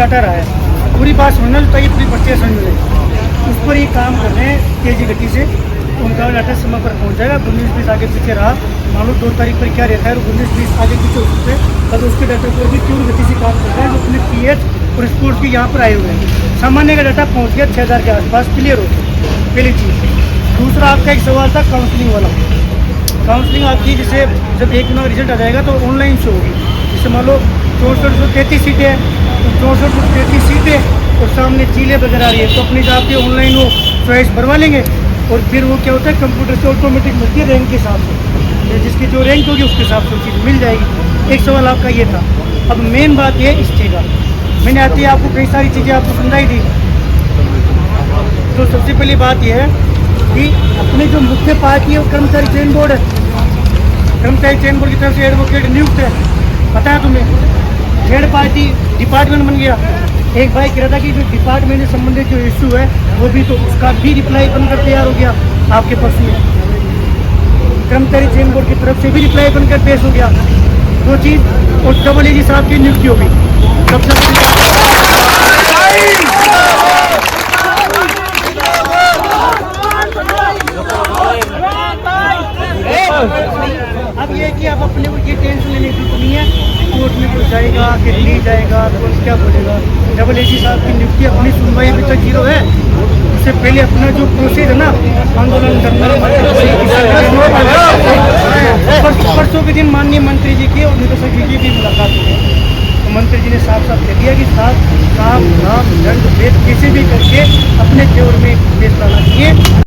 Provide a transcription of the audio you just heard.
Data रहा है, पूरी बात सुनना चाहिए, पूरी बच्चे समझ रहे उस पर ही काम कर रहे हैं तेजी गति से। उनका डाटा समय पर पहुंच जाएगा। 19-20 आगे पीछे रहा, मान लो 2 तारीख पर क्या रहता है, 19-20 आगे पीछे हो सकते हैं, तो उसके डाटा को भी तीव्र गति से काम कर रहे हैं जो अपने PH और स्पोर्ट्स की यहाँ पर आए हुए हैं। सामान्य का डाटा पहुँच गया 6000 के आसपास, क्लियर हो गया, पहली चीज़। दूसरा आपका एक सवाल था काउंसलिंग वाला। काउंसलिंग आपकी जैसे जब 1 महीना रिजल्ट आ जाएगा तो ऑनलाइन शो होगी। जैसे मान लो 6433 सीटें हैं, तो 6433 सीटें और सामने चीलें वगैरह आ रही है, तो अपनी हिसाब से ऑनलाइन वो चॉइस भरवा लेंगे और फिर वो क्या होता है कंप्यूटर से ऑटोमेटिक मिलती है रैंक के हिसाब से, जिसकी जो रैंक होगी उसके हिसाब से वो चीज़ मिल जाएगी। एक सवाल आपका ये था। अब मेन बात ये इस चीज़ का, मैंने आती है आपको कई सारी चीज़ें आपको समझाई थी। तो सबसे पहली बात यह है कि अपने जो मुख्य पार्टी है वो कर्मचारी चयन बोर्ड है। कर्मचारी चयन बोर्ड की तरफ से एडवोकेट नियुक्त है, पता है तुम्हें। थर्ड पार्टी डिपार्टमेंट बन गया। एक भाई कह रहा था कि जो डिपार्टमेंट से संबंधित जो इशू है वो भी, तो उसका भी रिप्लाई बनकर तैयार हो गया आपके पक्ष में। कर्मचारी चयन बोर्ड की तरफ से भी रिप्लाई बनकर पेश हो गया, 2 चीज़। और डबल एजी साहब की नियुक्ति होगी। अब ये कि आप अपने को ये टेंशन लेने की जरूरत नहीं है कोर्ट में कुछ जाएगा कि नहीं जाएगा, तो क्या बोलेगा। डबल एजी साहब की नियुक्ति, अपनी सुनवाई अभी तक 0 है। उससे पहले अपना जो प्रोसेस है ना आंदोलन करना, परसों के दिन माननीय मंत्री जी की और निदेशक जी की भी मुलाकात हुई। तो मंत्री जी ने साफ साफ कह दिया कि साफ काम नाम दंड भेद किसी भी करके अपने जोर में पेश लाना चाहिए।